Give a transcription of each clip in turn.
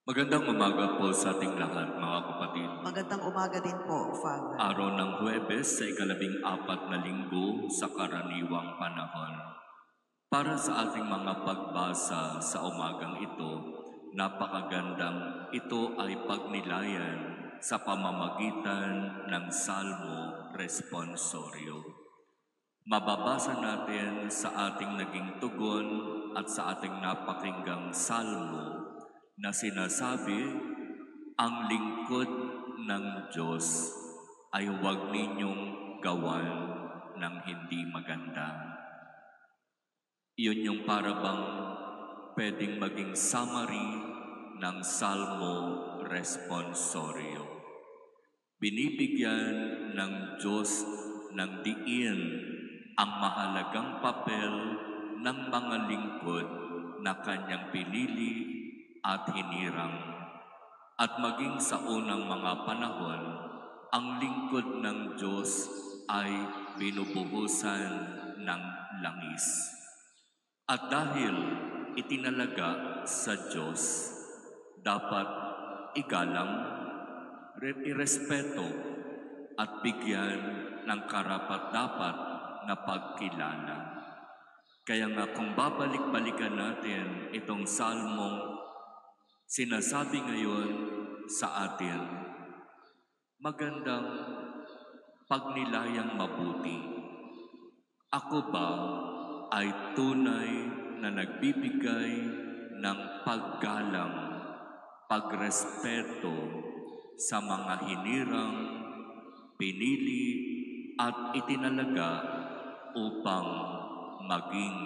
Magandang umaga po sa ating lahat, mga kapatid. Magandang umaga din po, Father. Araw ng Huwebes sa ika-14 na linggo sa karaniwang panahon. Para sa ating mga pagbasa sa umagang ito, napakagandang ito ay pagnilayan sa pamamagitan ng Salmo Responsorio. Mababasa natin sa ating naging tugon at sa ating napakinggang salmo na sinasabi, ang lingkod ng Diyos ay huwag ninyong gawan ng hindi maganda. Iyon yung parabang pwedeng maging summary ng Salmo Responsorio. Binibigyan ng Diyos ng diin ang mahalagang papel ng mga lingkod na kanyang pinili at hinirang. At maging sa unang mga panahon, ang lingkod ng Diyos ay binubuhusan ng langis. At dahil itinalaga sa Diyos, dapat igalang, irespeto at bigyan ng karapat-dapat na pagkilala. Kaya nga kung babalik-balikan natin itong salmong sinasabi ngayon sa atin, magandang pagnilayang mabuti. Ako ba ay tunay na nagbibigay ng paggalang, pagrespeto sa mga hinirang, pinili at itinalaga upang maging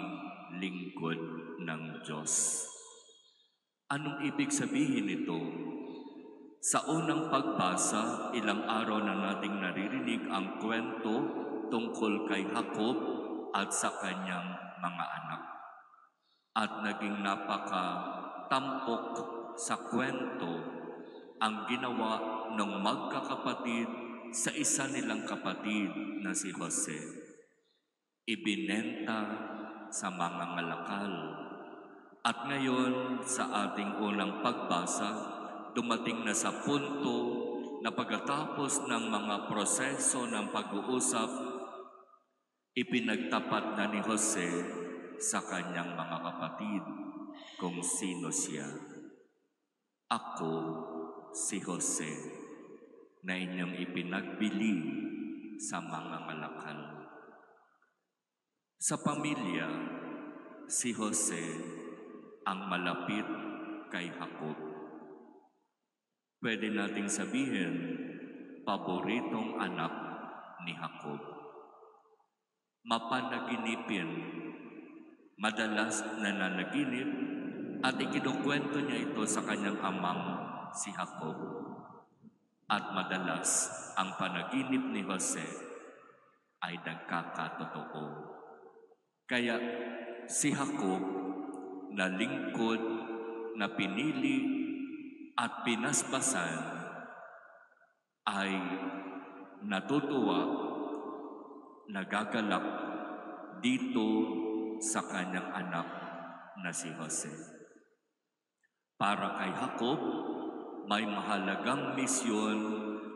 lingkod ng Diyos. Anong ibig sabihin nito? Sa unang pagbasa, ilang araw na nating naririnig ang kwento tungkol kay Jacob at sa kanyang mga anak. At naging napaka-tampok sa kwento ang ginawa ng magkakapatid sa isa nilang kapatid na si Jose. Ibinenta sa mga ngalakal. At ngayon, sa ating unang pagbasa, dumating na sa punto na pagkatapos ng mga proseso ng pag-uusap, ipinagtapat na ni Jose sa kanyang mga kapatid kung sino siya. Ako si Jose na inyong ipinagbili sa mga ngalakal. Sa pamilya, si Jose ang malapit kay Jacob. Pwede nating sabihin, paboritong anak ni Jacob. Mapanaginipin, madalas nananaginip at ikinukwento niya ito sa kanyang amang si Jacob. At madalas ang panaginip ni Jose ay nagkakatotoo. Kaya si Jacob na lingkod na pinili at pinasbasan ay natutuwa, nagagalak dito sa kanyang anak na si Jose. Para kay Jacob, may mahalagang misyon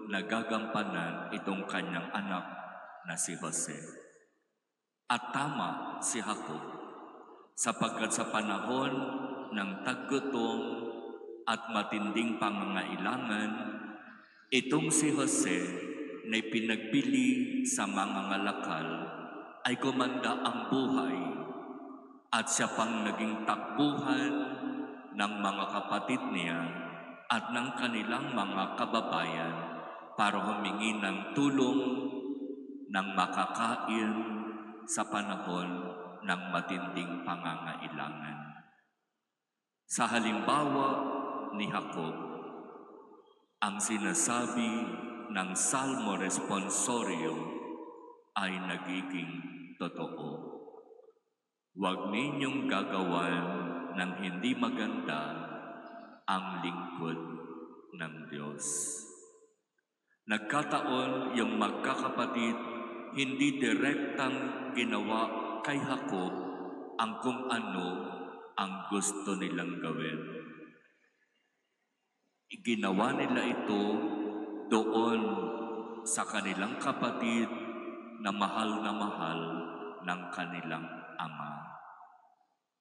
na gagampanan itong kanyang anak na si Jose. At tama si Jacob, sapagkat sa panahon ng taggutom at matinding pangangailangan, itong si Jose na pinagbili sa mga ngalakal ay gumanda ang buhay at siya pang naging takbuhan ng mga kapatid niya at ng kanilang mga kababayan para humingi ng tulong ng makakain sa panahon ng matinding pangangailangan. Sa halimbawa ni Jacob, ang sinasabi ng Salmo Responsorio ay nagiging totoo. Huwag ninyong gagawan ng hindi maganda ang lingkod ng Diyos. Nagkataon yung magkakapatid hindi direktang ginawa kay Jacob ang kung ano ang gusto nilang gawin. Ginawa nila ito doon sa kanilang kapatid na mahal ng kanilang ama,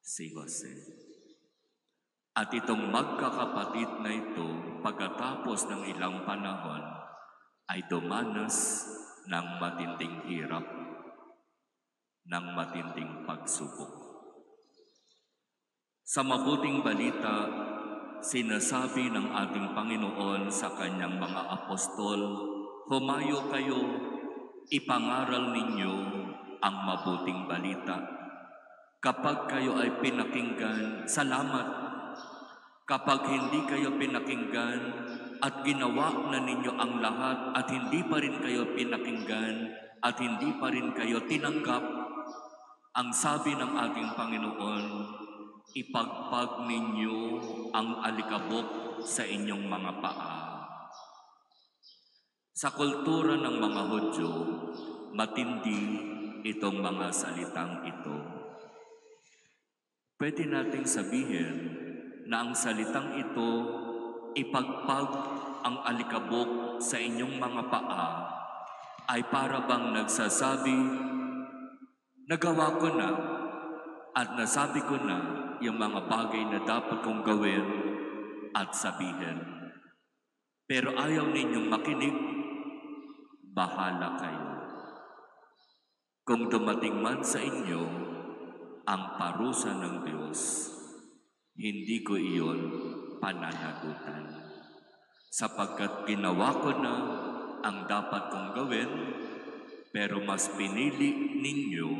si Jose. At itong magkakapatid na ito, pagkatapos ng ilang panahon, ay dumanas ng matinding hirap, ng matinding pagsubok. Sa mabuting balita, sinasabi ng ating Panginoon sa kanyang mga apostol, "Humayo kayo, ipangaral ninyo ang mabuting balita. Kapag kayo ay pinakinggan, salamat. Kapag hindi kayo pinakinggan at ginawa na ninyo ang lahat at hindi pa rin kayo pinakinggan at hindi pa rin kayo tinanggap, ang sabi ng ating Panginoon, ipagpag ninyo ang alikabok sa inyong mga paa." Sa kultura ng mga Hudyo, matindi itong mga salitang ito. Pwede nating sabihin na ang salitang ito, ipagpag ang alikabok sa inyong mga paa, ay para bang nagsasabi, nagawa ko na at nasabi ko na yung mga bagay na dapat kong gawin at sabihin. Pero ayaw ninyong makinig, bahala kayo. Kung dumating man sa inyo ang parusa ng Diyos, hindi ko iyon pananagutan. Sapagkat ginawa ko na ang dapat kong gawin, pero mas pinili ninyo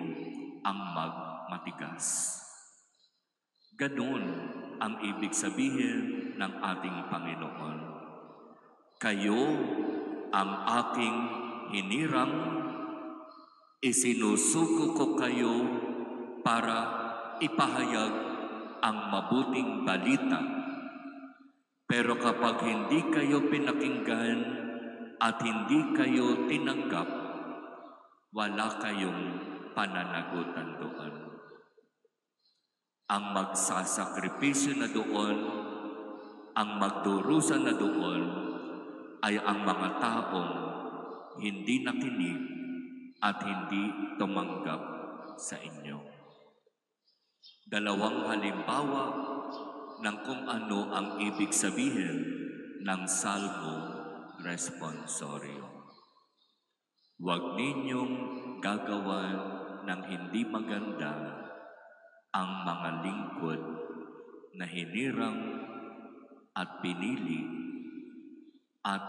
ang magmatigas. Ganun ang ibig sabihin ng ating Panginoon. Kayo ang aking hinirang, isinusuko ko kayo para ipahayag ang mabuting balita. Pero kapag hindi kayo pinakinggan at hindi kayo tinanggap, wala kayong pananagutan doon. Ang magsasakripisyo na doon, ang magdurusa na doon, ay ang mga taong hindi nakinig at hindi tumanggap sa inyo. Dalawang halimbawa ng kung ano ang ibig sabihin ng Salmo Responsorio. Huwag ninyong gagawan ng hindi maganda ang mga lingkod na hinirang at pinili at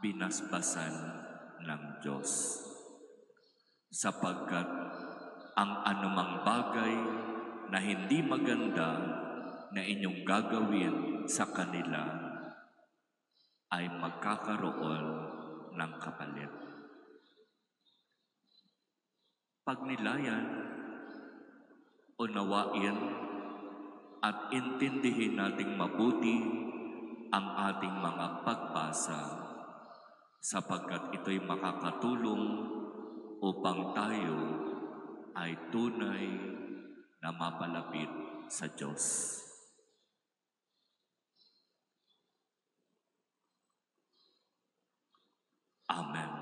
binasbasan ng Diyos. Sapagkat ang anumang bagay na hindi maganda na inyong gagawin sa kanila ay magkakaroon ng kapalit. Pagnilayan, unawain at intindihin nating mabuti ang ating mga pagbasa sapagkat ito'y makakatulong upang tayo ay tunay na mapalapit sa Diyos. Amen.